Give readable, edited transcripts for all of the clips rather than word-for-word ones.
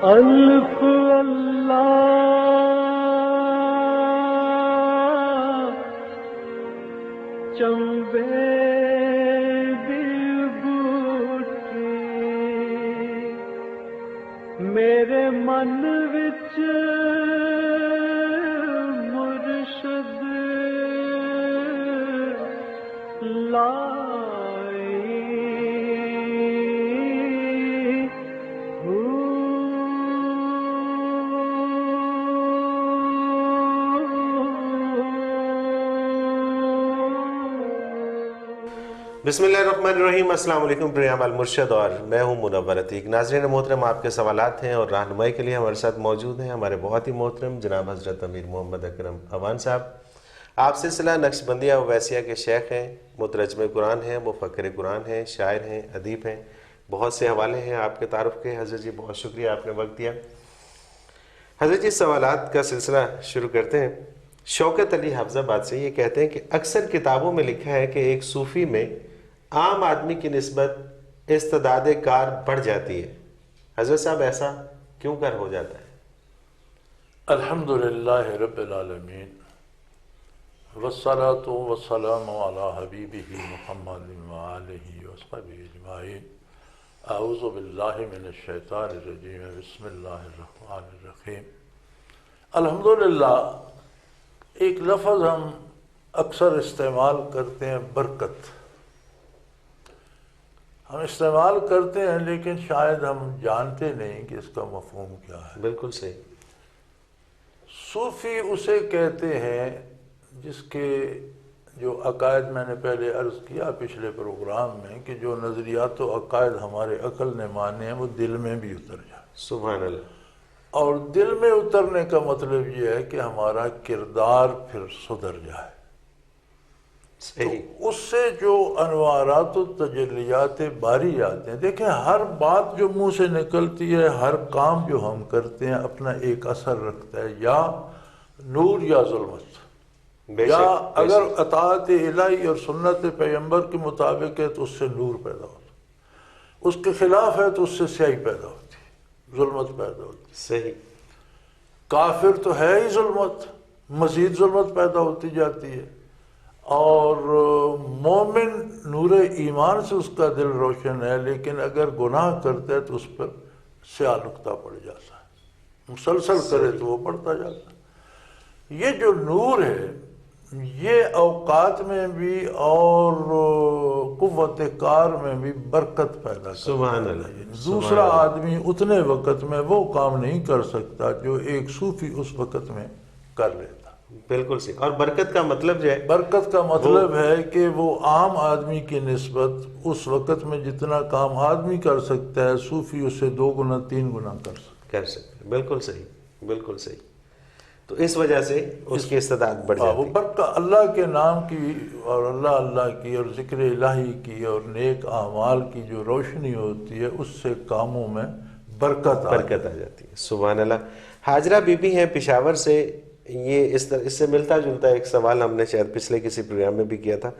الف اللہ چمبے دل بوٹی میرے من وچ مرشد لائی بسم اللہ الرحمن الرحیم۔ السلام علیکم پریام المرشد، اور میں ہوں منور عتیق۔ ناظرین محترم، آپ کے سوالات ہیں اور رہنمائی کے لیے ہمارے ساتھ موجود ہیں ہمارے بہت ہی محترم جناب حضرت امیر محمد اکرم اوان صاحب۔ آپ سلسلہ نقشبندیہ اویسیہ کے شیخ ہیں، مترجم قرآن ہیں، مفکر قرآن ہیں، شاعر ہیں، ادیب ہیں، بہت سے حوالے ہیں آپ کے تعارف کے۔ حضرت جی بہت شکریہ، آپ نے وقت دیا۔ حضرت جی سوالات کا سلسلہ شروع کرتے ہیں۔ شوکت علی حفظ آباد سے یہ کہتے ہیں کہ اکثر کتابوں میں لکھا ہے کہ ایک صوفی میں عام آدمی کی نسبت استعداد کار بڑھ جاتی ہے، حضرت صاحب ایسا کیوں کر ہو جاتا ہے؟ الحمدللہ رب العالمین والصلاة والسلام علی حبیبہ محمد وآلہ وصحبہ اجمعین۔ اعوذ باللہ من الشیطان الرجیم، بسم اللہ الرحمن الرحیم۔ الحمدللہ ایک لفظ ہم اکثر استعمال کرتے ہیں، برکت۔ ہم استعمال کرتے ہیں لیکن شاید ہم جانتے نہیں کہ اس کا مفہوم کیا ہے۔ بالکل صحیح۔ صوفی اسے کہتے ہیں جس کے جو عقائد، میں نے پہلے عرض کیا پچھلے پروگرام میں، کہ جو نظریات و عقائد ہمارے عقل نے مانے ہیں وہ دل میں بھی اتر جائے۔ سبحان اللہ۔ اور دل میں اترنے کا مطلب یہ ہے کہ ہمارا کردار پھر سدھر جائے۔ صحیح۔ تو اس سے جو انوارات و تجلیات باری آتے ہیں، دیکھیں ہر بات جو منہ سے نکلتی ہے، ہر کام جو ہم کرتے ہیں اپنا ایک اثر رکھتا ہے، یا نور یا ظلمت۔ یا اگر اطاعت الہی اور سنت پیغمبر کے مطابق ہے تو اس سے نور پیدا ہوتا ہے، اس کے خلاف ہے تو اس سے سیاہی پیدا ہوتی ہے، ظلمت پیدا ہوتی ہے۔ صحیح۔ کافر تو ہے ہی ظلمت، مزید ظلمت پیدا ہوتی جاتی ہے، اور مومن نور ایمان سے اس کا دل روشن ہے، لیکن اگر گناہ کرتا ہے تو اس پر سیاہ نقطہ پڑ جاتا ہے، مسلسل کرے تو وہ پڑتا جاتا ہے۔ یہ جو نور ہے یہ اوقات میں بھی اور قوت کار میں بھی برکت پیدا کرتا ہے۔ سبحان اللہ۔ دوسرا آدمی اتنے وقت میں وہ کام نہیں کر سکتا جو ایک صوفی اس وقت میں کر لیتا۔ بالکل صحیح۔ اور برکت کا مطلب جو ہے، برکت کا مطلب ہے کہ وہ عام آدمی کی نسبت اس وقت میں جتنا کام آدمی کر سکتا ہے، صوفی اسے 2 گنا 3 گنا کر سکتے ہیں۔ بالکل صحیح، بالکل صحیح۔ تو اس وجہ سے اس کی استعداد بڑھ جاتی وہ ہے۔ برکت اللہ کے نام کی اور اللہ کی اور ذکر الہی کی اور نیک اعمال کی جو روشنی ہوتی ہے، اس سے کاموں میں برکت آ جاتی ہے۔ سبحان اللہ۔ حاجرہ بی بی ہیں پشاور سے، یہ اس سے ملتا جلتا ایک سوال ہم نے شاید پچھلے کسی پروگرام میں بھی کیا تھا،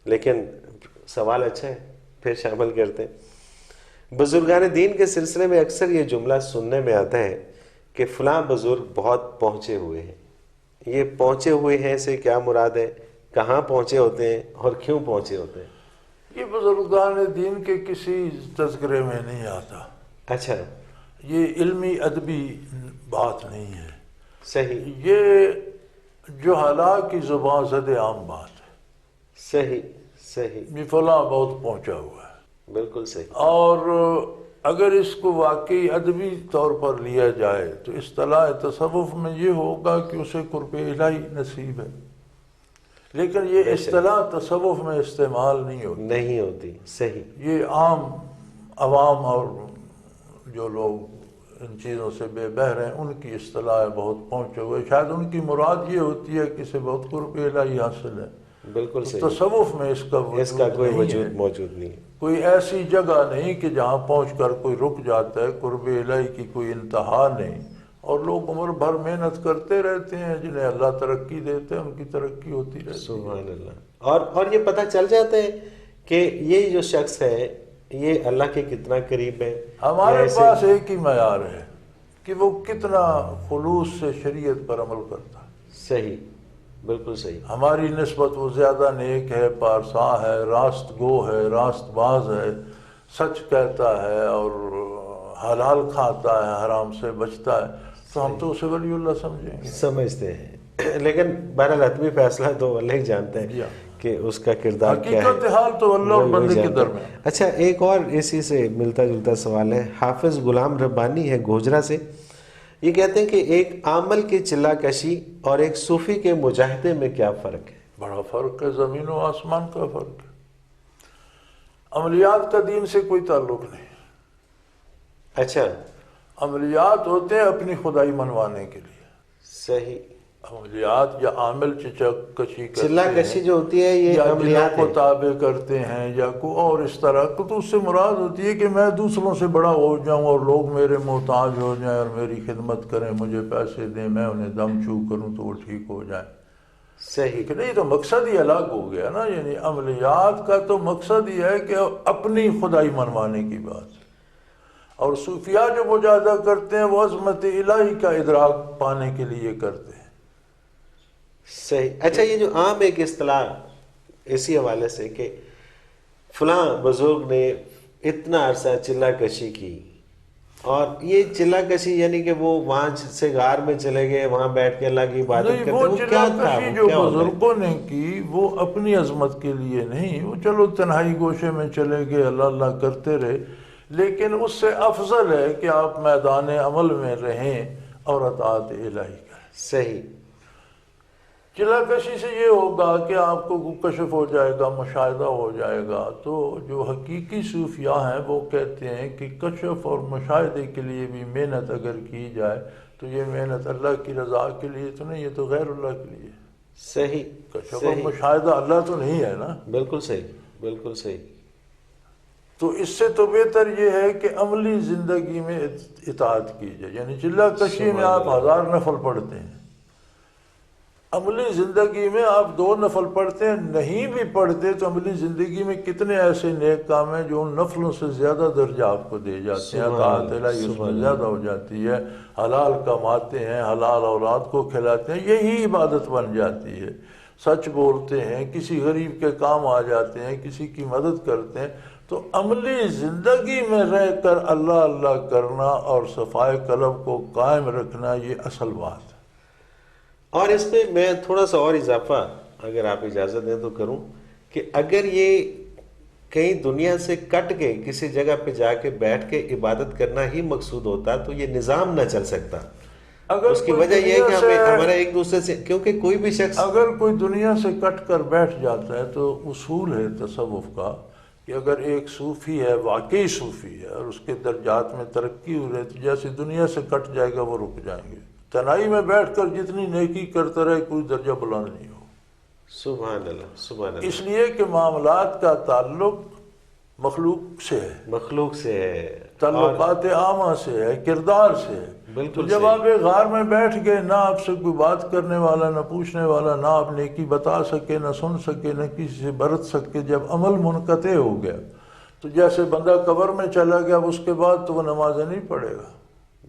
لیکن سوال اچھا ہے، پھر شامل کرتے ہیں۔ بزرگان دین کے سلسلے میں اکثر یہ جملہ سننے میں آتا ہے کہ فلاں بزرگ بہت پہنچے ہوئے ہیں۔ یہ پہنچے ہوئے ہیں سے کیا مراد ہے؟ کہاں پہنچے ہوتے ہیں اور کیوں پہنچے ہوتے ہیں؟ یہ بزرگان دین کے کسی تذکرے میں نہیں آتا۔ اچھا، یہ علمی ادبی بات نہیں ہے۔ صحیح۔ یہ جہلاء کی زبان زد عام بات ہے۔ صحیح صحیح۔ یہ فلاں بہت پہنچا ہوا ہے۔ بالکل صحیح۔ اور اگر اس کو واقعی ادبی طور پر لیا جائے تو اصطلاح تصوف میں یہ ہوگا کہ اسے قرب الہی نصیب ہے، لیکن یہ اصطلاح تصوف میں استعمال نہیں ہوتی۔ صحیح۔ یہ عام عوام اور جو لوگ ان چیزوں سے بے بہر ہیں ان کی اصطلاح بہت پہنچے ہوئے، شاید ان کی مراد یہ ہوتی ہے کہ اسے بہت قرب الہی حاصل ہے۔ بالکل صحیح۔ تصوف میں اس کا کوئی وجود موجود نہیں ہے۔ کوئی ایسی جگہ نہیں کہ جہاں پہنچ کر کوئی رک جاتا ہے، قرب الہی کی کوئی انتہا نہیں، اور لوگ عمر بھر محنت کرتے رہتے ہیں، جنہیں اللہ ترقی دیتے ہیں ان کی ترقی ہوتی رہتی ہے۔ سبحان اللہ۔ اور یہ پتہ چل جاتا ہے کہ یہ جو شخص ہے یہ اللہ کے کتنا قریب ہے۔ ہمارے پاس ایک ہی معیار ہے کہ وہ کتنا خلوص سے شریعت پر عمل کرتا ہے۔ صحیح، بالکل صحیح۔ ہماری نسبت وہ زیادہ نیک ہے، پارسا ہے، راست گو ہے، راست باز ہے، سچ کہتا ہے اور حلال کھاتا ہے، حرام سے بچتا ہے، تو ہم تو اسے ولی اللہ سمجھیں گے، سمجھتے ہیں۔ لیکن بہرحال حتمی فیصلہ تو اللہ ہی جانتے ہیں کہ اس کا کردار کیا ہے۔ حقیقت حال تو اللہ اور بندے کے درمیان۔ اچھا، ایک اور اسی سے ملتا جلتا سوال ہے، حافظ غلام ربانی ہے گوجرا سے، یہ کہتے ہیں کہ ایک عامل کی چلہ کشی اور ایک صوفی کے مجاہدے میں کیا فرق ہے؟ بڑا فرق ہے، زمین و آسمان کا فرق ہے۔ عملیات کا دین سے کوئی تعلق نہیں۔ اچھا، عملیات ہوتے ہیں اپنی خدائی منوانے کے لیے۔ صحیح۔ عملیات یا عامل چچک کشی کرتے چلہ کشی جو ہوتی ہے یہ یا عملیات جنوں کو تابع کرتے ہیں یا کوئی اور اس طرح کو، تو اس سے مراد ہوتی ہے کہ میں دوسروں سے بڑا ہو جاؤں اور لوگ میرے محتاج ہو جائیں اور میری خدمت کریں، مجھے پیسے دیں، میں انہیں دم چو کروں تو وہ ٹھیک ہو جائیں۔ صحیح۔ کہ نہیں، تو مقصد ہی الگ ہو گیا نا، یعنی عملیات کا تو مقصد یہ ہے کہ اپنی خدائی منوانے کی بات ہے، اور صوفیاء جو مجاہدہ کرتے ہیں وہ عظمت الہی کا ادراک پانے کے لیے کرتے ہیں۔ صحیح۔ اچھا، یہ جو عام ایک اصطلاح اسی حوالے سے کہ فلاں بزرگ نے اتنا عرصہ چلہ کشی کی، اور یہ چلہ کشی یعنی کہ وہ وہاں سے غار میں چلے گئے، وہاں بیٹھ کے اللہ کی عبادت کرتے، وہ وہ چلہ کیا تھا؟ کشی وہ جو کیا ہوتا ہے؟ بزرگوں نے کی وہ اپنی عظمت کے لیے نہیں، وہ چلو تنہائی گوشے میں چلے گئے، اللہ اللہ کرتے رہے، لیکن اس سے افضل ہے کہ آپ میدان عمل میں رہیں اور اطاعت الہی کریں۔ صحیح۔ چلہ کشی سے یہ ہوگا کہ آپ کو کشف ہو جائے گا، مشاہدہ ہو جائے گا، تو جو حقیقی صوفیاء ہیں وہ کہتے ہیں کہ کشف اور مشاہدے کے لیے بھی محنت اگر کی جائے تو یہ محنت اللہ کی رضا کے لیے تو نہیں، یہ تو غیر اللہ کے لیے۔ صحیح۔ کشف اور مشاہدہ اللہ تو نہیں ہے نا۔ بالکل صحیح، بالکل صحیح۔ تو اس سے تو بہتر یہ ہے کہ عملی زندگی میں اطاعت کی جائے، یعنی چلہ کشی میں آپ 1000 نفل پڑھتے ہیں، عملی زندگی میں آپ 2 نفل پڑھتے ہیں، نہیں بھی پڑھتے تو عملی زندگی میں کتنے ایسے نیک کام ہیں جو ان نفلوں سے زیادہ درجہ آپ کو دے جاتے ہیں، اطاعت الہی اس میں زیادہ ہو جاتی ہے، حلال کماتے ہیں، حلال اولاد کو کھلاتے ہیں، یہی عبادت بن جاتی ہے، سچ بولتے ہیں، کسی غریب کے کام آ جاتے ہیں، کسی کی مدد کرتے ہیں۔ تو عملی زندگی میں رہ کر اللہ اللہ کرنا اور صفائے قلب کو قائم رکھنا، یہ اصل بات ہے۔ اور اس میں میں تھوڑا سا اور اضافہ اگر آپ اجازت دیں تو کروں کہ اگر یہ کہیں دنیا سے کٹ کے کسی جگہ پہ جا کے بیٹھ کے عبادت کرنا ہی مقصود ہوتا تو یہ نظام نہ چل سکتا۔ اس کی وجہ یہ ہے کہ ہمارا ایک دوسرے سے، کیونکہ کوئی بھی شخص اگر کوئی دنیا سے کٹ کر بیٹھ جاتا ہے تو اصول ہے تصوف کا کہ اگر ایک صوفی ہے، واقعی صوفی ہے، اور اس کے درجات میں ترقی ہو رہی ہے تو جیسے دنیا سے کٹ جائے گا وہ رک جائیں گے۔ تنہائی میں بیٹھ کر جتنی نیکی کرتا رہے کوئی درجہ بلند نہیں ہو۔ سبحان اللہ، سبحان اللہ۔ اس لیے کہ معاملات کا تعلق مخلوق سے ہے، مخلوق سے ہے، تعلقات عامہ سے ہے، کردار سے ہے۔ بالکل تو جب آپ ایک غار میں بیٹھ گئے، نہ آپ سے کوئی بات کرنے والا، نہ پوچھنے والا، نہ آپ نیکی بتا سکے، نہ سن سکے، نہ کسی سے برت سکے، جب عمل منقطع ہو گیا تو جیسے بندہ قبر میں چلا گیا، اس کے بعد تو وہ نمازیں نہیں پڑھے گا۔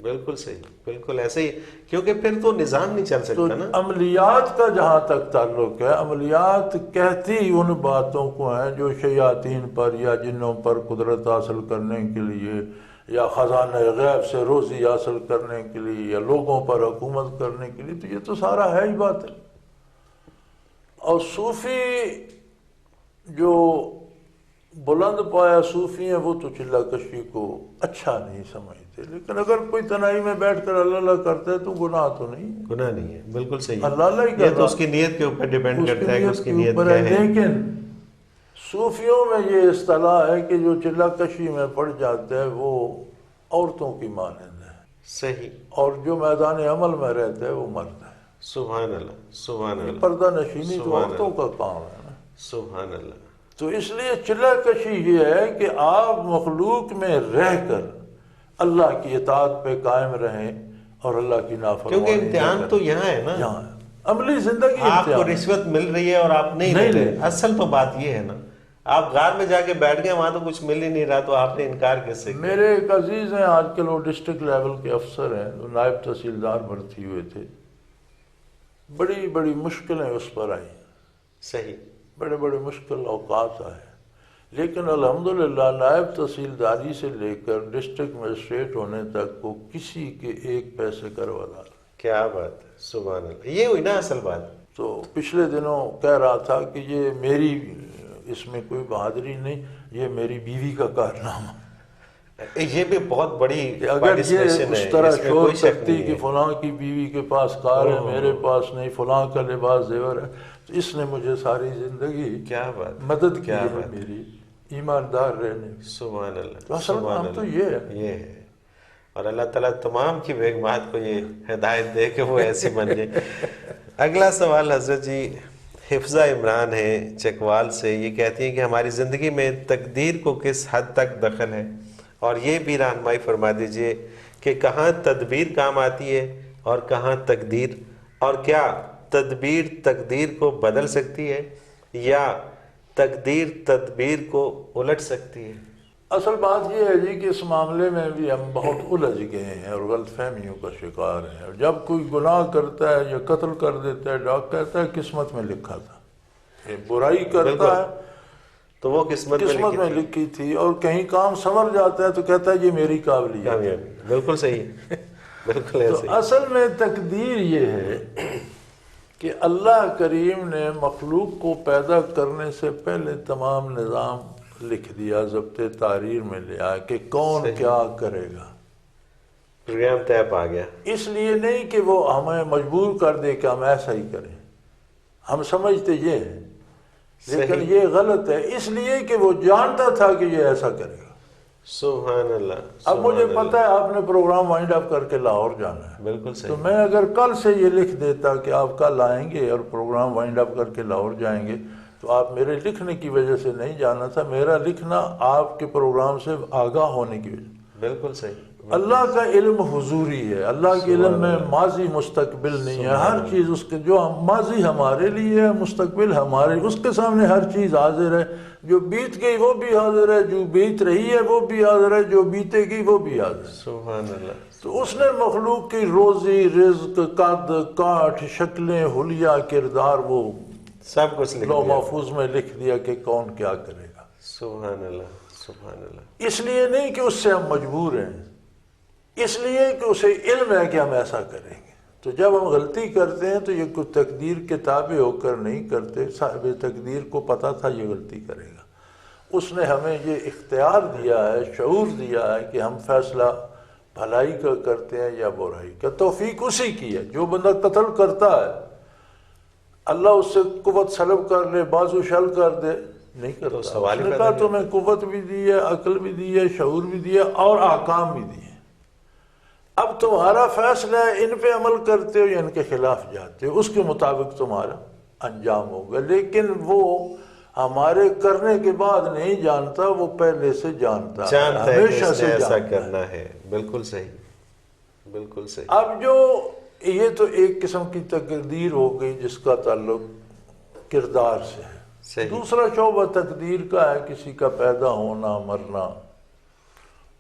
بالکل صحیح، بالکل ایسے ہی، کیونکہ پھر تو نظام نہیں چل تو سکتا نا۔ عملیات کا جہاں تک تعلق ہے، عملیات کہتی ان باتوں کو ہیں جو شیاطین پر یا جنوں پر قدرت حاصل کرنے کے لیے، یا خزانہ غیب سے روزی حاصل کرنے کے لیے، یا لوگوں پر حکومت کرنے کے لیے، تو یہ تو سارا ہے ہی بات ہے۔ اور صوفی جو بلند پایا صوفی ہیں وہ تو چلہ کشی کو اچھا نہیں سمجھتے، لیکن اگر کوئی تنہائی میں بیٹھ کر اللہ اللہ کرتا ہے تو گناہ تو نہیں ہے، گناہ نہیں ہے، بالکل صحیح۔ اللہ اللہ ہی کر یہ رہا تو اس کی نیت کے اوپر ڈیپینڈ کرتا ہے کہ اس کی نیت اوپر کیا ہے۔ ہے۔ لیکن صوفیوں میں یہ اصطلاح ہے کہ جو چلہ کشی میں پڑ جاتا ہے وہ عورتوں کی مانند ہے، صحیح۔ اور جو میدان عمل میں رہتا ہے وہ مرد ہے۔ سبحان اللہ، سبحان اللہ، پردہ نشینی تو سبحان عورتوں کا کام ہے نا۔ سبحان اللہ۔ تو اس لیے چلہ کشی یہ ہے کہ آپ مخلوق میں رہ کر اللہ کی اطاعت پہ قائم رہیں اور اللہ کی نافرمانی کیونکہ امتحان تو یہاں ہے نا، یہاں ہے۔ عملی زندگی آپ کو امتحان ہے۔ رشوت مل رہی ہے اور آپ نہیں لے رہے، اصل تو بات یہ ہے نا۔ آپ غار میں جا کے بیٹھ گئے، وہاں تو کچھ مل ہی نہیں رہا، تو آپ نے انکار کیسے کیا؟ میرے ایک عزیز ہیں آج کل، وہ ڈسٹرکٹ لیول کے افسر ہیں، وہ نائب تحصیلدار بھرتی ہوئے تھے، بڑی بڑی مشکلیں اس پر آئیں، صحیح، بڑے بڑے مشکل اوقات آئے، لیکن الحمدللہ نائب تحصیلداری سے لے کر ڈسٹرکٹ مجسٹریٹ ہونے تک وہ کسی کے ایک پیسے کا روادار۔ کیا بات ہے، سبحان اللہ، یہ ہوئی نا اصل بات۔ تو پچھلے دنوں کہہ رہا تھا کہ یہ میری، اس میں کوئی بہادری نہیں، یہ میری بیوی کا کارنامہ ہے۔ یہ بھی بہت بڑی کہ اگر یہ پارٹیسپیشن اس ہے، طرح اس میں شور کوئی شک کرتی نہیں کہ ہے۔ فلاں کی بیوی کے پاس کار ہے، میرے پاس نہیں، فلاں کا لباس زیور ہے، تو اس نے مجھے ساری زندگی کیا بات، مدد کی کیا ہے بات، میری ایماندار رہنے میں۔ سبحان اللہ، تو اصل سبحان بات تو اللہ، یہ ہے۔ یہ ہے، اور اللہ تعالیٰ تمام کی بیگمات کو یہ ہدایت دے کہ وہ ایسی بن جائے۔ اگلا سوال حضرت جی حفظہ عمران ہے چکوال سے، یہ کہتی ہیں کہ ہماری زندگی میں تقدیر کو کس حد تک دخل ہے، اور یہ بھی رہنمائی فرما دیجئے کہ کہاں تدبیر کام آتی ہے اور کہاں تقدیر، اور کیا تدبیر تقدیر کو بدل سکتی ہے یا تقدیر تدبیر کو الٹ سکتی ہے؟ اصل بات یہ ہے جی کہ اس معاملے میں بھی ہم بہت الجھ گئے ہیں اور غلط فہمیوں کا شکار ہیں، اور جب کوئی گناہ کرتا ہے یا قتل کر دیتا ہے، ڈاک کہتا ہے قسمت میں لکھا تھا، یہ برائی کرتا ہے تو وہ قسمت میں لکھی تھی، اور کہیں کام سنور جاتا ہے تو کہتا ہے یہ میری قابلیت ہے۔ کامیابی، بالکل صحیح، بالکل ایسے تو اصل میں تقدیر یہ ہے کہ اللہ کریم نے مخلوق کو پیدا کرنے سے پہلے تمام نظام لکھ دیا، ضبط تحریر میں لیا کہ کون کیا کرے گا، پروگرام طے پا گیا۔ اس لیے نہیں کہ وہ ہمیں مجبور کر دے کہ ہم ایسا ہی کریں، ہم سمجھتے یہ ہیں، لیکن یہ غلط ہے، اس لیے کہ وہ جانتا تھا کہ یہ ایسا کرے گا۔ سبحان اللہ، اب مجھے پتہ ہے آپ نے پروگرام وائنڈ اپ کر کے لاہور جانا ہے، بالکل تو صحیح، میں اگر کل سے یہ لکھ دیتا کہ آپ کل آئیں گے اور پروگرام وائنڈ اپ کر کے لاہور جائیں گے، تو آپ میرے لکھنے کی وجہ سے نہیں جانا تھا، میرا لکھنا آپ کے پروگرام سے آگاہ ہونے کی وجہ۔ بالکل صحیح۔ اللہ کا علم حضوری ہے، اللہ کے علم میں ماضی مستقبل نہیں ہے، ہر چیز اس کے، جو ماضی ہمارے لیے ہے، مستقبل ہمارے، اس کے سامنے ہر چیز حاضر ہے، جو بیت گئی وہ بھی حاضر ہے، جو بیت رہی ہے وہ بھی حاضر ہے، جو بیتے گی وہ بھی حاضر ہے۔ سبحان اللہ، تو اس نے مخلوق کی روزی، رزق، قد، کاٹ، شکلیں، حلیہ، کردار، وہ سب کچھ لکھ لوح دیا۔ محفوظ میں لکھ دیا کہ کون کیا کرے گا۔ سبحان اللہ، سبحان اللہ، اس لیے نہیں کہ اس سے ہم مجبور ہیں، اس لیے کہ اسے علم ہے کہ ہم ایسا کریں گے۔ تو جب ہم غلطی کرتے ہیں تو یہ کوئی تقدیر کے تابع ہو کر نہیں کرتے، صاحب تقدیر کو پتہ تھا یہ غلطی کرے گا، اس نے ہمیں یہ اختیار دیا ہے، شعور دیا ہے کہ ہم فیصلہ بھلائی کا کرتے ہیں یا برائی کا۔ توفیق اسی کی ہے، جو بندہ قتل کرتا ہے اللہ اس سے قوت سلب کر لے، بازو شل کر دے، نہیں کرتا۔ سوال ہی اس نے پیدا کہا نہیں تمہیں قوت بھی دی ہے، عقل بھی دی ہے، شعور بھی دی ہے اور احکام بھی دیے، اب تمہارا فیصلہ ہے ان پہ عمل کرتے ہو یا ان کے خلاف جاتے ہو، اس کے مطابق تمہارا انجام ہوگا۔ لیکن وہ ہمارے کرنے کے بعد نہیں جانتا، وہ پہلے سے جانتا ہے، جانتا ہے کہ ہمیشہ اس نے سے ایسا جانتا ہے۔ کرنا ہے، بالکل صحیح، بالکل صحیح۔ اب جو یہ تو ایک قسم کی تقدیر ہو گئی جس کا تعلق کردار سے ہے۔ صحیح۔ دوسرا شعبہ تقدیر کا ہے کسی کا پیدا ہونا، مرنا،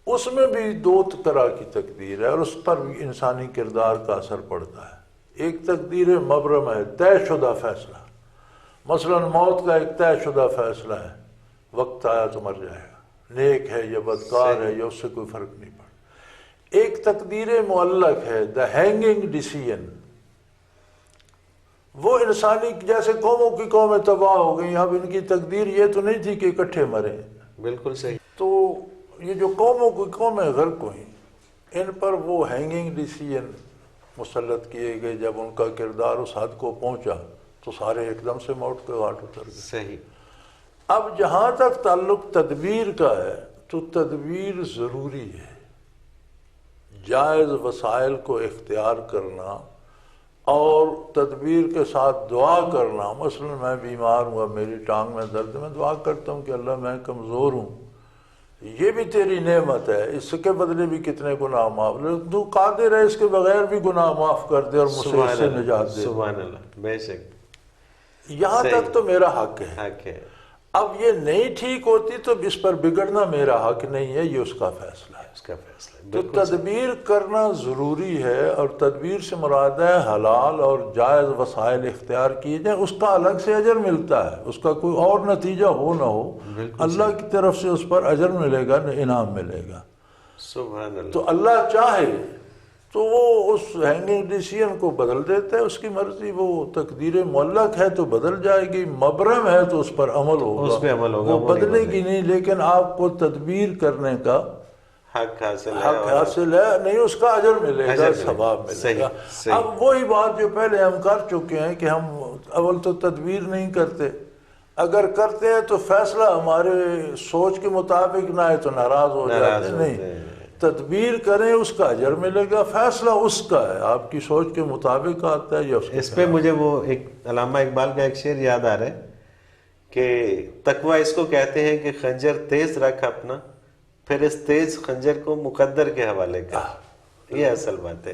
اس میں بھی دو طرح کی تقدیر ہے اور اس پر بھی انسانی کردار کا اثر پڑتا ہے۔ ایک تقدیر مبرم ہے، طے شدہ فیصلہ، مثلا موت کا ایک طے شدہ فیصلہ ہے، وقت آیا تو مر جائے گا، نیک ہے یا بدکار ہے یا اس سے کوئی فرق نہیں پڑتا۔ ایک تقدیر معلق ہے، دا ہینگنگ ڈیسیژن، وہ انسانی، جیسے قوموں کی قومیں تباہ ہو گئی، اب ان کی تقدیر یہ تو نہیں تھی کہ اکٹھے مرے، بالکل صحیح۔ تو یہ جو قوموں کی قومیں غرق ہوئیں، ان پر وہ ہینگنگ ڈیسیژن مسلط کیے گئے۔ جب ان کا کردار اس حد کو پہنچا تو سارے ایک دم سے موت کے گھاٹ اتر گئے۔ صحیح۔ اب جہاں تک تعلق تدبیر کا ہے تو تدبیر ضروری ہے، جائز وسائل کو اختیار کرنا اور تدبیر کے ساتھ دعا کرنا۔ مثلا میں بیمار ہوں، میری ٹانگ میں درد ہے، میں دعا کرتا ہوں کہ اللہ میں کمزور ہوں، یہ بھی تیری نعمت ہے، اس کے بدلے بھی کتنے گناہ معاف، تو قادر ہے اس کے بغیر بھی گناہ معاف کر دے اور مجھے اس سے نجات دے۔ سبحان اللہ، بے شک، یہاں تک تو میرا حق ہے۔ حق ہے۔ اب یہ نہیں ٹھیک ہوتی تو اس پر بگڑنا میرا حق نہیں ہے، یہ اس کا فیصلہ ہے۔ اس کا فیصلہ ہے، تو بالکل صحیح۔ تدبیر کرنا ضروری ہے، اور تدبیر سے مراد ہے حلال اور جائز وسائل اختیار کیے جائیں، اس کا الگ سے اجر ملتا ہے، اس کا کوئی اور نتیجہ ہو نہ ہو، اللہ کی طرف سے اس پر اجر ملے گا، انعام ملے گا۔ سبحان اللہ۔ تو اللہ چاہے تو وہ اس ہینگنگ ڈیسیژن کو بدل دیتا ہے، اس کی مرضی، وہ تقدیر معلق ہے تو بدل جائے گی، مبرم ہے تو اس پر عمل ہوگا، اس پہ عمل ہوگا، وہ وہ نہیں بدلے بدلے گی نہیں، لیکن آپ کو تدبیر کرنے کا حق حاصل ہے، حق حاصل ہے، نہیں اس کا اجر ملے گا، اجر ملے گا۔ ثواب ملے صحیح، گا۔ صحیح۔ اب وہی بات جو پہلے ہم کر چکے ہیں کہ ہم اول تو تدبیر نہیں کرتے، اگر کرتے ہیں تو فیصلہ ہمارے سوچ کے مطابق نہ ہے تو ناراض ہو جاتے ہیں، نہیں، تدبیر کریں، اس کا اجر ملے گا، فیصلہ اس کا ہے، آپ کی سوچ کے مطابق آتا ہے یا اس کے اس پہ مجھے وہ ایک علامہ اقبال کا ایک شعر یاد آ رہا ہے کہ تقویٰ اس کو کہتے ہیں کہ خنجر تیز رکھ اپنا، پھر اس تیز خنجر کو مقدر کے حوالے کر، یہ اصل بات ہے۔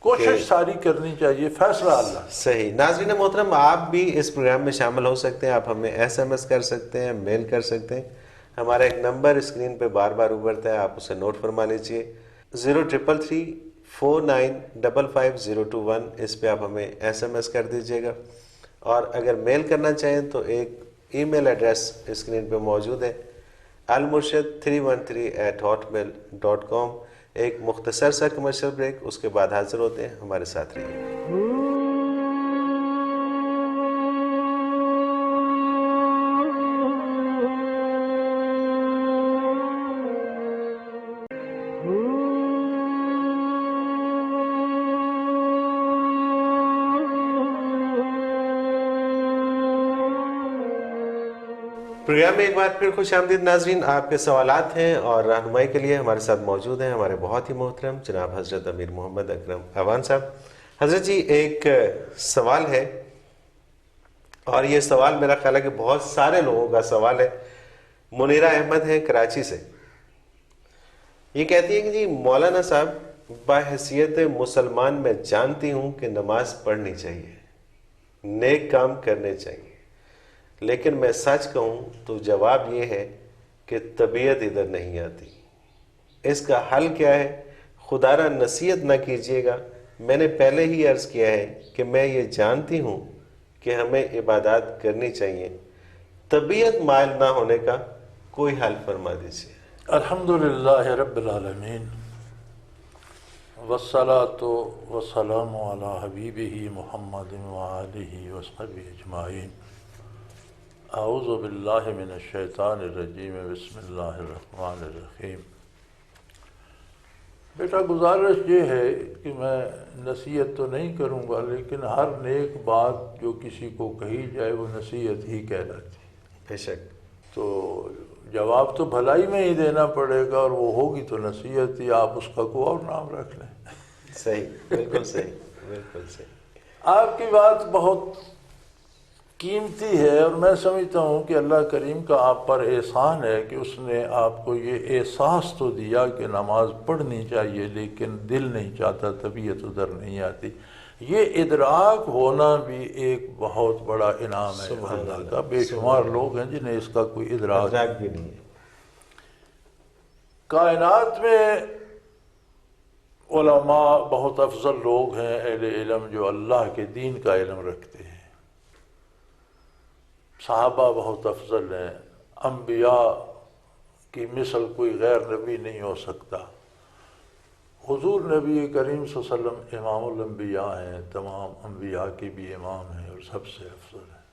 کوشش ساری کرنی چاہیے، فیصلہ اللہ۔ صحیح۔ ناظرین محترم، آپ بھی اس پروگرام میں شامل ہو سکتے ہیں، آپ ہمیں SMS کر سکتے ہیں، میل کر سکتے ہیں۔ ہمارا ایک نمبر اسکرین پہ بار بار ابھرتا ہے، آپ اسے نوٹ فرما لیجئے، 033349555021، اس پہ آپ ہمیں SMS کر دیجئے گا، اور اگر میل کرنا چاہیں تو ایک ای میل ایڈریس اسکرین پہ موجود ہے، almurshid313@hotmail.com۔ ایک مختصر سا کمرشل بریک، اس کے بعد حاضر ہوتے ہیں، ہمارے ساتھ رہیے۔ پروگرام میں ایک بار پھر خوش آمدید ناظرین، آپ کے سوالات ہیں اور رہنمائی کے لیے ہمارے ساتھ موجود ہیں ہمارے بہت ہی محترم جناب حضرت امیر محمد اکرم اعوان صاحب۔ حضرت جی، ایک سوال ہے، اور یہ سوال میرا خیال ہے کہ بہت سارے لوگوں کا سوال ہے۔ منیرہ احمد ہیں کراچی سے، یہ کہتی ہے کہ جی مولانا صاحب، بحیثیت مسلمان میں جانتی ہوں کہ نماز پڑھنی چاہیے، نیک کام کرنے چاہیے، لیکن میں سچ کہوں تو جواب یہ ہے کہ طبیعت ادھر نہیں آتی، اس کا حل کیا ہے؟ خدا را نصیحت نہ کیجیے گا، میں نے پہلے ہی عرض کیا ہے کہ میں یہ جانتی ہوں کہ ہمیں عبادات کرنی چاہیے، طبیعت مائل نہ ہونے کا کوئی حل فرما دیجیے۔ الحمدللہ رب العالمین، والصلاة والسلام علی حبیبہ محمد وآلہ وصحبہ اجمعین۔ اعوذ باللہ من الشیطان الرجیم، بسم اللہ الرحمن الرحیم۔ بیٹا، گزارش یہ ہے کہ میں نصیحت تو نہیں کروں گا، لیکن ہر نیک بات جو کسی کو کہی جائے وہ نصیحت ہی کہلاتی ہے۔ بے شک۔ تو جواب تو بھلائی میں ہی دینا پڑے گا، اور وہ ہوگی تو نصیحت ہی، آپ اس کا کوئی اور نام رکھ لیں۔ صحیح، بالکل صحیح، بالکل صحیح۔ آپ کی بات بہت قیمتی ہے، اور میں سمجھتا ہوں کہ اللہ کریم کا آپ پر احسان ہے کہ اس نے آپ کو یہ احساس تو دیا کہ نماز پڑھنی چاہیے، لیکن دل نہیں چاہتا، طبیعت ادھر نہیں آتی۔ یہ ادراک ہونا بھی ایک بہت بڑا انعام ہے اللہ کا۔ بے شمار لوگ ہیں جنہیں اس کا کوئی ادراک بھی نہیں ہے۔ کائنات میں علماء بہت افضل لوگ ہیں، اہل علم، جو اللہ کے دین کا علم رکھتے ہیں۔ صحابہ بہت افضل ہیں، انبیاء کی مثل کوئی غیر نبی نہیں ہو سکتا۔ حضور نبی کریم صلی اللہ علیہ وسلم امام الانبیاء ہیں، تمام انبیاء کے بھی امام ہیں اور سب سے افضل ہیں۔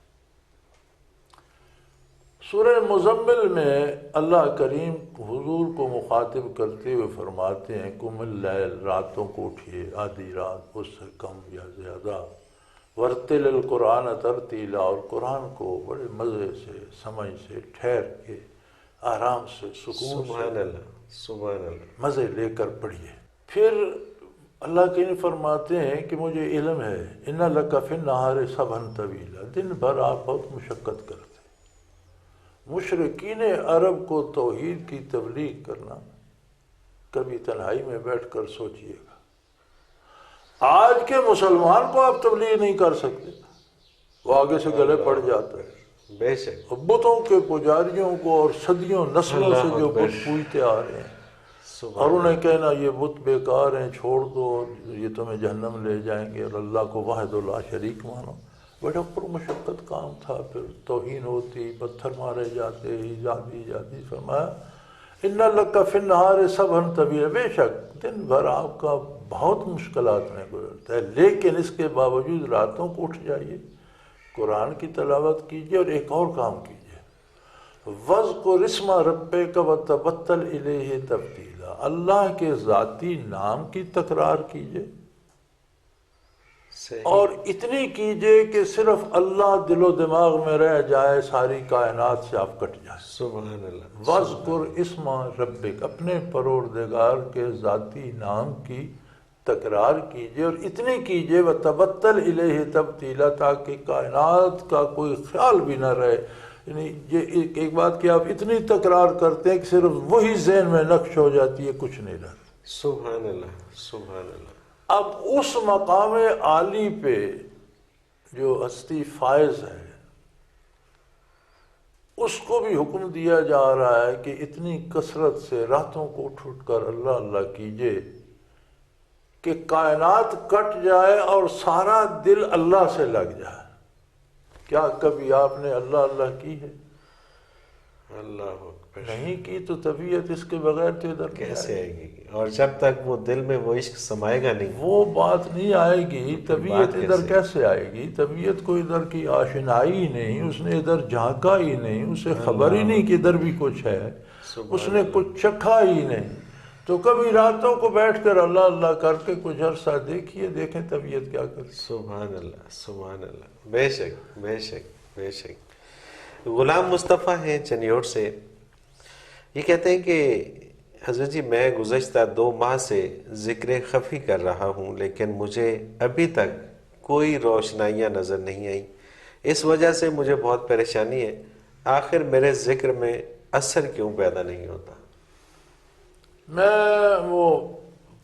سورہ مزمل میں اللہ کریم حضور کو مخاطب کرتے ہوئے فرماتے ہیں، قم اللیل، راتوں کو اٹھیے، آدھی رات، اس سے کم یا زیادہ، ورتل القرآن ترتیلا، اور قرآن کو بڑے مزے سے، سمجھ سے، ٹھہر کے، آرام سے، سکون سبحان سے، اللہ، سبحان اللہ۔ مزے لے کر پڑھیے۔ پھر اللہ کریم فرماتے ہیں کہ مجھے علم ہے، ان لک فی النہار سبحا طویلا، دن بھر آپ بہت مشقت کرتے۔ مشرکین عرب کو توحید کی تبلیغ کرنا، کبھی تنہائی میں بیٹھ کر سوچئے گا۔ آج کے مسلمان کو آپ تبلیغ نہیں کر سکتے، وہ آگے سے گلے پڑ جاتا ہے۔ بے شک بتوں کے پجاریوں کو اور صدیوں نسلوں سے اللہ جو اکبر۔ بت پوجتے آ رہے ہیں، سبحان اور انہیں کہنا یہ بت بیکار ہیں، چھوڑ دو، یہ تمہیں جہنم لے جائیں گے، اور اللہ کو واحد لا شریک مانو۔ بڑا پرمشقت کام تھا، پھر توہین ہوتی، پتھر مارے جاتے، ایذا دی جاتی۔ فرمایا ان لک فی النہار صبحا طویلا، بے شک دن بھر آپ کا بہت مشکلات میں گزرتا ہے، لیکن اس کے باوجود راتوں کو اٹھ جائیے، قرآن کی تلاوت کیجیے، اور ایک اور کام کیجیے، وَاذْكُرِ اسْمَ رَبِّكَ وَتَبَتَّلْ إِلَيْهِ تَبْتِيلًا، اللہ کے ذاتی نام کی تکرار کیجیے، صحیح۔ اور اتنی کیجیے کہ صرف اللہ دل و دماغ میں رہ جائے، ساری کائنات سے آپ کٹ جائیں۔ سبحان اللہ۔ وَاذْكُرِ اسْمَ رَبِّكَ، اپنے پروردگار کے ذاتی نام کی تکرار کیجیے، اور اتنی کیجیے وَتَبَتَّلْ إِلَيْهِ تَبْتِيلًا، تاکہ کائنات کا کوئی خیال بھی نہ رہے۔ یعنی یہ ایک بات کہ آپ اتنی تکرار کرتے ہیں کہ صرف وہی ذہن میں نقش ہو جاتی ہے، کچھ نہیں رہتا۔ سبحان اللہ، سبحان اللہ۔ اب اس مقام عالی پہ جو ہستی فائز ہے، اس کو بھی حکم دیا جا رہا ہے کہ اتنی کثرت سے راتوں کو اٹھ اٹھ کر اللہ اللہ کیجیے کہ کائنات کٹ جائے اور سارا دل اللہ سے لگ جائے۔ کیا کبھی آپ نے اللہ اللہ کی ہے؟ اللہ اکبر۔ نہیں کی تو طبیعت اس کے بغیر تو ادھر نہیں کیسے آئے گی۔ آئے گی؟ اور جب تک وہ دل میں وہ عشق سمائے گا نہیں، وہ بات نہیں آئے گی، طبیعت بات ادھر کیسے آئے گی؟ طبیعت کو ادھر کی آشنائی ہی نہیں، اس نے ادھر جھانکا ہی نہیں، اسے خبر ہی نہیں کہ ادھر بھی کچھ ہے، اس نے کچھ چکھا ہی نہیں۔ تو کبھی راتوں کو بیٹھ کر اللہ اللہ کر کے کچھ عرصہ دیکھیے، دیکھیں طبیعت کیا کرتی۔ سبحان اللہ، سبحان اللہ۔ بے شک، بے شک، بے شک۔ غلام مصطفیٰ ہیں چنیوڑ سے، یہ کہتے ہیں کہ حضرت جی میں گزشتہ 2 ماہ سے ذکر خفی کر رہا ہوں، لیکن مجھے ابھی تک کوئی روشنائیاں نظر نہیں آئیں، اس وجہ سے مجھے بہت پریشانی ہے، آخر میرے ذکر میں اثر کیوں پیدا نہیں ہوتا؟ میں وہ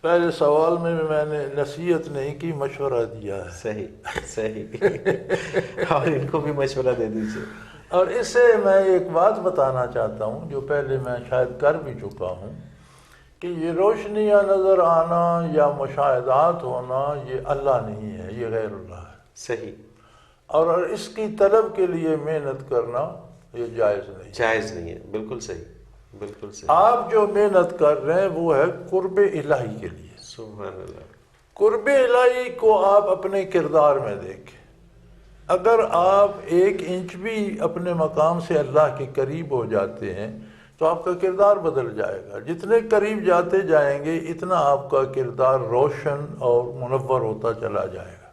پہلے سوال میں بھی میں نے نصیحت نہیں کی، مشورہ دیا ہے۔ صحیح، صحیح۔ اور ان کو بھی مشورہ دے دیجیے۔ اور اس سے میں ایک بات بتانا چاہتا ہوں جو پہلے میں شاید کر بھی چکا ہوں، کہ یہ روشنیاں نظر آنا یا مشاہدات ہونا یہ اللہ نہیں ہے، یہ غیر اللہ ہے، صحیح، اور اس کی طلب کے لیے محنت کرنا یہ جائز نہیں۔ جائز نہیں ہے، بالکل صحیح، بالکل صحیح۔ آپ جو محنت کر رہے ہیں وہ ہے قرب الہی کے لیے۔ سبحان اللہ۔ قرب الہی کو آپ اپنے کردار میں دیکھیں، اگر آپ 1 انچ بھی اپنے مقام سے اللہ کے قریب ہو جاتے ہیں تو آپ کا کردار بدل جائے گا، جتنے قریب جاتے جائیں گے اتنا آپ کا کردار روشن اور منور ہوتا چلا جائے گا۔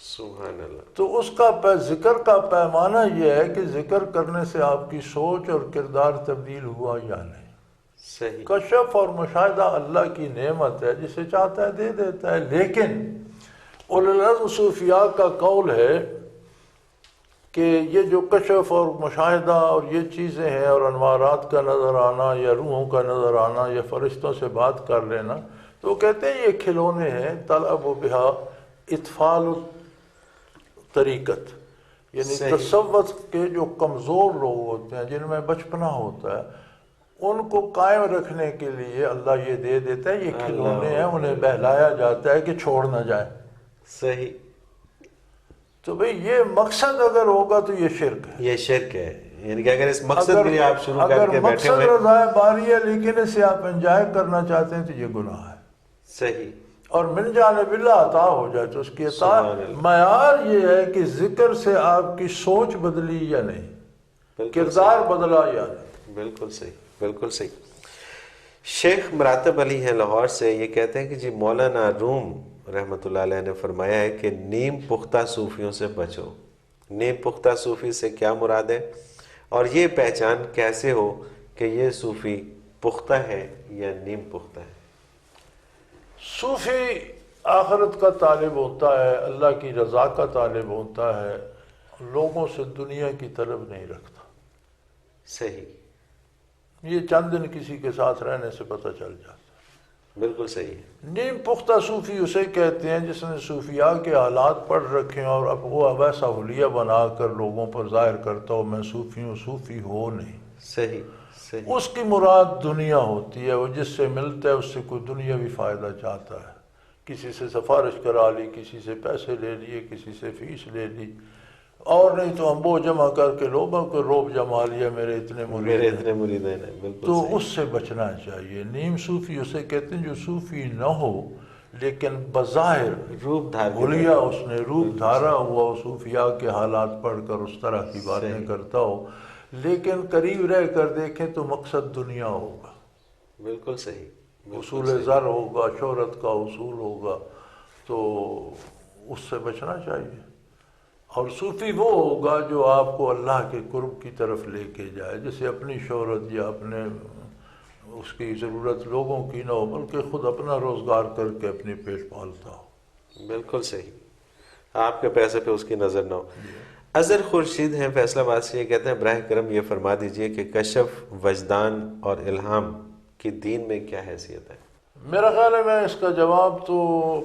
سبحان اللہ۔ تو اس کا ذکر کا پیمانہ یہ ہے کہ ذکر کرنے سے آپ کی سوچ اور کردار تبدیل ہوا یا نہیں۔ صحیح۔ کشف اور مشاہدہ اللہ کی نعمت ہے، جسے چاہتا ہے دے دیتا ہے، لیکن اولو العزم صوفیاء کا قول ہے کہ یہ جو کشف اور مشاہدہ اور یہ چیزیں ہیں اور انوارات کا نظر آنا یا روحوں کا نظر آنا یا فرشتوں سے بات کر لینا، تو وہ کہتے ہیں یہ کھلونے ہیں، طلب و بہا اطفال طریقت، یعنی صحیح۔ تصوف کے جو کمزور لوگ ہوتے ہیں جن میں بچپنا ہوتا ہے، ان کو قائم رکھنے کے لیے اللہ یہ دے دیتا ہے، یہ کھلونے ہیں، انہیں بہلایا جاتا ہے کہ چھوڑ نہ جائیں۔ صحیح۔ تو بھئی یہ مقصد اگر ہوگا تو یہ شرک ہے۔ یہ شرک ہے، یعنی کہ اگر اس مقصد کے لیے آپ شروع کر کے بیٹھے مقصد ہوئے، رضائے باری ہے لیکن اسے آپ انجوائے کرنا چاہتے ہیں تو یہ گناہ ہے، صحیح، اور من جانب اللہ عطا ہو جائے تو اس کی سبحان اطاعت۔ اللہ۔ معیار یہ ہے کہ ذکر سے آپ کی سوچ بدلی یا نہیں، بالکل کردار بدلا یا نہیں۔ بالکل صحیح، بالکل صحیح۔ شیخ مراتب علی ہیں لاہور سے، یہ کہتے ہیں کہ جی مولانا روم رحمۃ اللہ علیہ نے فرمایا ہے کہ نیم پختہ صوفیوں سے بچو۔ نیم پختہ صوفی سے کیا مراد ہے، اور یہ پہچان کیسے ہو کہ یہ صوفی پختہ ہے یا نیم پختہ ہے؟ صوفی آخرت کا طالب ہوتا ہے، اللہ کی رضا کا طالب ہوتا ہے، لوگوں سے دنیا کی طلب نہیں رکھتا۔ صحیح، یہ چند دن کسی کے ساتھ رہنے سے پتہ چل جاتا ہے۔ بالکل صحیح ہے. نیم پختہ صوفی اسے کہتے ہیں جس نے صوفیاء کے حالات پڑھ رکھے ہیں اور اب وہ ویسا حلیہ بنا کر لوگوں پر ظاہر کرتا ہو میں صوفی ہوں. صوفی ہو نہیں. صحیح صحیح. اس کی مراد دنیا ہوتی ہے. وہ جس سے ملتا ہے اس سے کوئی دنیاوی فائدہ چاہتا ہے. کسی سے سفارش کرا لی, کسی سے پیسے لے لیے, کسی سے فیس لے لی, اور نہیں تو ہم وہ جمع کر کے لوگوں کو روب جما لیا میرے اتنے مرید ہیں. بالکل تو صحیح. اس سے بچنا چاہیے. نیم صوفی اسے کہتے ہیں جو صوفی نہ ہو لیکن بظاہر روپ دھار کے حلیہ اس نے روپ دھارا ہوا, صوفیاء کے حالات پڑھ کر اس طرح کی باتیں کرتا ہو, لیکن قریب رہ کر دیکھیں تو مقصد دنیا ہوگا. بالکل صحیح. اصول زر ہوگا, شہرت کا اصول ہوگا, تو اس سے بچنا چاہیے. اور صوفی وہ ہوگا جو آپ کو اللہ کے قرب کی طرف لے کے جائے, جسے اپنی شہرت یا اپنے اس کی ضرورت لوگوں کی نہ ہو بلکہ خود اپنا روزگار کر کے اپنی پیٹ پالتا ہو. بالکل صحیح. آپ کے پیسے پہ اس کی نظر نہ ہو. اظہر خورشید ہیں فیصل آباد سے, یہ کہتے ہیں براہ کرم یہ فرما دیجئے کہ کشف, وجدان اور الہام کی دین میں کیا حیثیت ہے؟ میرا خیال ہے میں اس کا جواب تو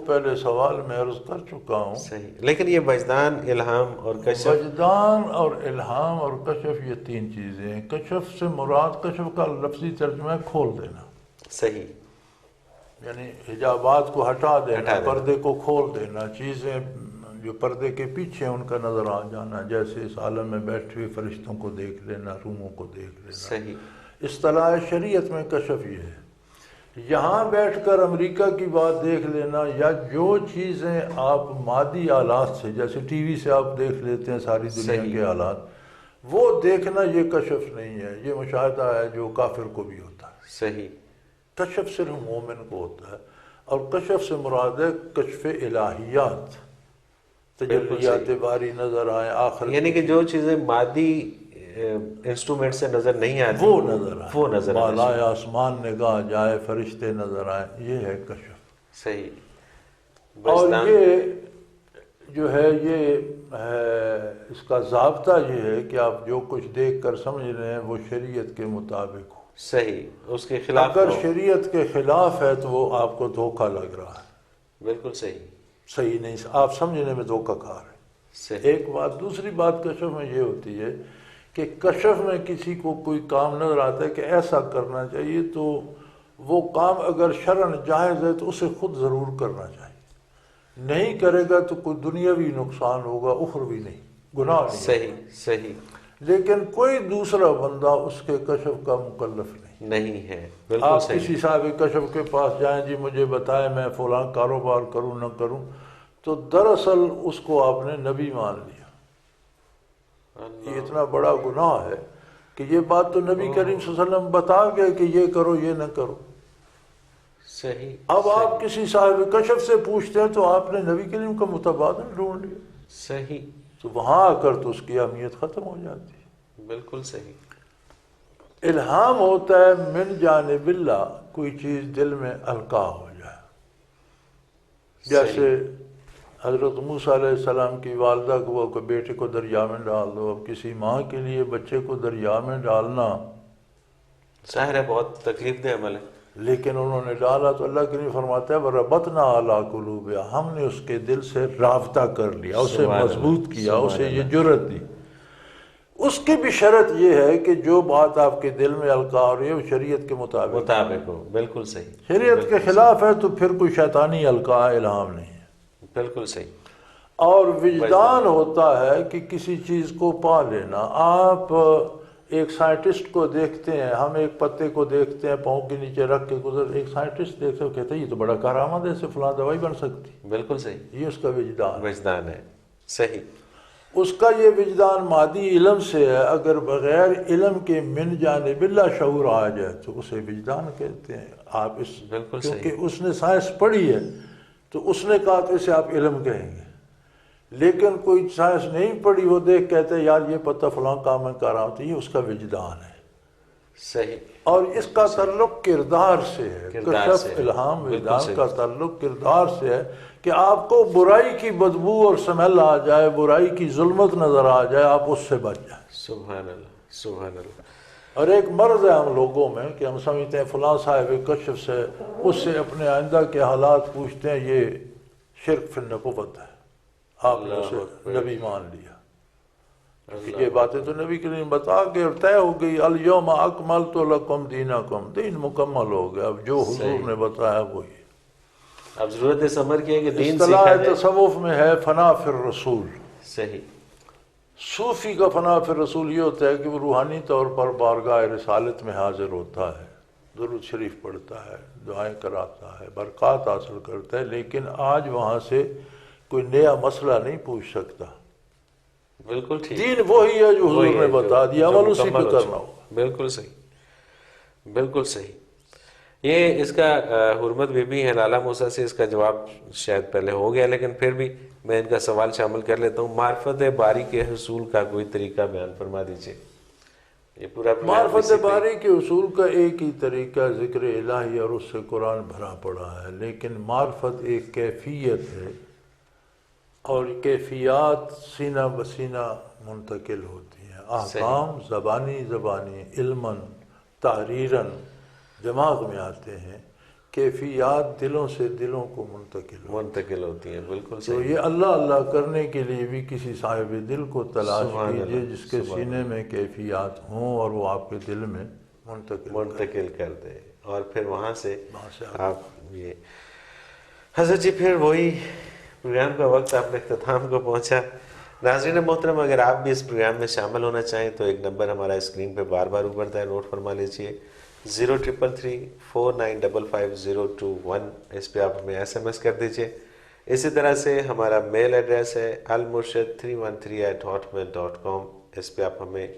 پہلے سوال میں عرض کر چکا ہوں. صحیح. لیکن یہ وجدان, الہام اور کشف. وجدان اور الہام اور کشف یہ تین چیزیں ہیں. کشف سے مراد, کشف کا لفظی ترجمہ ہے کھول دینا. صحیح. یعنی حجابات کو ہٹا دینا, پردے کو کھول دینا, چیزیں جو پردے کے پیچھے ان کا نظر آ جانا, جیسے اس عالم میں بیٹھے ہوئے فرشتوں کو دیکھ لینا, روحوں کو دیکھ لینا. صحیح. اصطلاح شریعت میں کشف یہ ہے. یہاں بیٹھ کر امریکہ کی بات دیکھ لینا, یا جو چیزیں آپ مادی آلات سے, جیسے ٹی وی سے آپ دیکھ لیتے ہیں ساری دنیا کے حالات, وہ دیکھنا یہ کشف نہیں ہے. یہ مشاہدہ ہے جو کافر کو بھی ہوتا ہے. صحیح. کشف صرف مومن کو ہوتا ہے. اور کشف سے مراد ہے کشف الہیات, تجلیات باری نظر آئے آخر, یعنی کہ جو چیزیں مادی انسٹرومنٹ سے نظر نہیں آتی وہ نظر آئے, وہ نظر آئے, بالائے آسمان نگاہ جائے, فرشتے نظر آئے, یہ ہے کشف. صحیح. اور یہ جو ہے یہ ہے, اس کا ضابطہ یہ ہے کہ آپ جو کچھ دیکھ کر سمجھ رہے ہیں وہ شریعت کے مطابق ہو. صحیح. اس کے خلاف اگر شریعت کے خلاف ہے تو وہ آپ کو دھوکہ لگ رہا ہے. بالکل صحیح. صحیح نہیں, آپ سمجھنے میں دھوکہ کھا رہے ہیں. ایک بات. دوسری بات کشف میں یہ ہوتی ہے کہ کشف میں کسی کو کوئی کام نظر آتا ہے کہ ایسا کرنا چاہیے, تو وہ کام اگر شرعاً جائز ہے تو اسے خود ضرور کرنا چاہیے. نہیں کرے گا تو کوئی دنیاوی نقصان ہوگا, اخروی نہیں, گناہ نہیں. صحیح صحیح. لیکن کوئی دوسرا بندہ اس کے کشف کا مکلف نہیں ہے. بالکل آپ صحیح. کسی صاحب کشف کے پاس جائیں, جی مجھے بتائیں میں فلاں کاروبار کروں نہ کروں, تو دراصل اس کو آپ نے نبی مان لیا. یہ اتنا بڑا گناہ ہے کہ یہ بات تو نبی کریم صلی اللہ علیہ وسلم بتا گئے کہ یہ کرو یہ نہ کرو. صحیح. اب آپ کسی صاحب کشف سے پوچھتے ہیں تو آپ نے نبی کریم کا متبادل ڈھونڈ لیا. صحیح. تو وہاں آ کر تو اس کی اہمیت ختم ہو جاتی ہے. بالکل صحیح. الہام ہوتا ہے من جانب اللہ, کوئی چیز دل میں القاء ہو جائے. جیسے حضرت موسیٰ علیہ السلام کی والدہ کو کہ بیٹے کو دریا میں ڈال دو. اب کسی ماں کے لیے بچے کو دریا میں ڈالنا ظاہر ہے بہت تکلیف دہ عمل ہے, لیکن انہوں نے ڈالا تو اللہ کے لیے فرماتا ہے وَرَبَطْنَا عَلَىٰ قُلُوبِهَا, ہم نے اس کے دل سے رابطہ کر لیا, اسے مضبوط کیا, اسے یہ جرأت دی. اس کی بھی شرط یہ ہے کہ جو بات آپ کے دل میں القاء ہو رہی ہے وہ شریعت کے مطابق ہو. بالکل صحیح. شریعت کے خلاف ہے تو پھر کوئی شیطانی القاء الہام نہیں ہے. بالکل صحیح. اور وجدان ہوتا ہے کہ کسی چیز کو پا لینا. آپ ایک سائنٹسٹ کو دیکھتے ہیں, ہم ایک پتے کو دیکھتے ہیں پاؤں کے نیچے رکھ کے گزر, ایک سائنٹسٹ دیکھتے ہیں کہتے ہیں یہ تو بڑا کارآمد ہے, اس سے فلاں دوائی بن سکتی. بالکل صحیح. یہ اس کا وجدان ہے. صحیح. اس کا یہ وجدان مادی علم سے ہے. اگر بغیر علم کے من جانب اللہ شعور آ جائے تو اسے وجدان کہتے ہیں. آپ اس کیونکہ اس نے سائنس پڑھی ہے تو اس نے کہا تو اسے آپ علم کہیں گے. لیکن کوئی سائنس نہیں پڑھی, وہ دیکھ کہتے ہیں یار یہ پتہ فلاں کام میں کر رہا ہوں, تو یہ اس کا وجدان ہے. صحیح. اور اس کا تعلق کردار سے ہے. کشف الہام وجدان کا تعلق کردار سے ہے کہ آپ کو برائی کی بدبو اور سمیل آ جائے, برائی کی ظلمت نظر آ جائے, آپ اس سے بچ جائیں. سبحان اللہ سبحان اللہ. اور ایک مرض ہے ہم لوگوں میں کہ ہم سمجھتے ہیں فلاں صاحب کشف سے اس سے اپنے آئندہ کے حالات پوچھتے ہیں، یہ شرک فی النبوت ہے، آپ نے اسے نبی مان لیا۔ یہ باتیں تو نبی کریم بتا کے طے ہو گئی، الیوم اکملت لکم دینکم، دین مکمل ہو گیا، اب جو حضور نے بتایا وہی۔ اب ضرورت ہے سمر کی ہے کہ دین اصطلاح سیکھا جائے۔ تصوف میں ہے فنا فی الرسول۔ صحیح۔ صوفی کا فنا فی الرسول یہ ہوتا ہے کہ وہ روحانی طور پر بارگاہ رسالت میں حاضر ہوتا ہے، درود شریف پڑھتا ہے، دعائیں کراتا ہے، برکات حاصل کرتا ہے، لیکن آج وہاں سے کوئی نیا مسئلہ نہیں پوچھ سکتا۔ بالکل ٹھیک۔ دین وہی ہے جو حضور نے بتا دیا، عمل اسی پہ کرنا ہوگا۔ بالکل صحیح، بالکل صحیح۔ یہ اس کا حرمت بی بی ہیں لالہ موسیٰ سے اس کا جواب شاید پہلے ہو گیا، لیکن پھر بھی میں ان کا سوال شامل کر لیتا ہوں۔ معرفت باری کے حصول کا کوئی طریقہ بیان فرما دیجئے۔ یہ پورا معرفت باری کے حصول کا ایک ہی طریقہ ذکر الہی اور اس سے قرآن بھرا پڑا ہے، لیکن معرفت ایک کیفیت ہے، اور کیفیات سینہ بسینہ منتقل ہوتی ہیں۔ احکام زبانی علماً تحریراً دماغ میں آتے ہیں، کیفیات دلوں سے دلوں کو منتقل ہوتی ہیں۔ بالکل تو صحیح۔ یہ اللہ اللہ کرنے کے لیے بھی کسی صاحب دل کو تلاش کیجئے جس کے سینے میں کیفیات ہوں اور وہ آپ کے دل میں منتقل کر دے، اور پھر وہاں سے آپ یہ حضرت جی پھر وہی پروگرام کا وقت اپنے اختتام کو پہنچا۔ ناظرین محترم، اگر آپ بھی اس پروگرام میں شامل ہونا چاہیں تو ایک نمبر ہمارا اسکرین پہ بار بار ابھرتا ہے، نوٹ فرما لیجئے، 0333455021۔ اس پہ آپ ہمیں SMS کر دیجئے۔ اسی طرح سے ہمارا میل ایڈریس ہے almurshid313@hotmail.com۔ اس پہ آپ ہمیں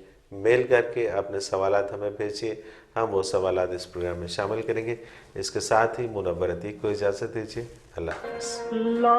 میل کر کے اپنے سوالات ہمیں بھیجیے، ہم وہ سوالات اس پروگرام میں شامل کریں گے۔ اس کے ساتھ ہی منور عتیق کو اجازت دیجیے۔ اللہ حافظ۔ لا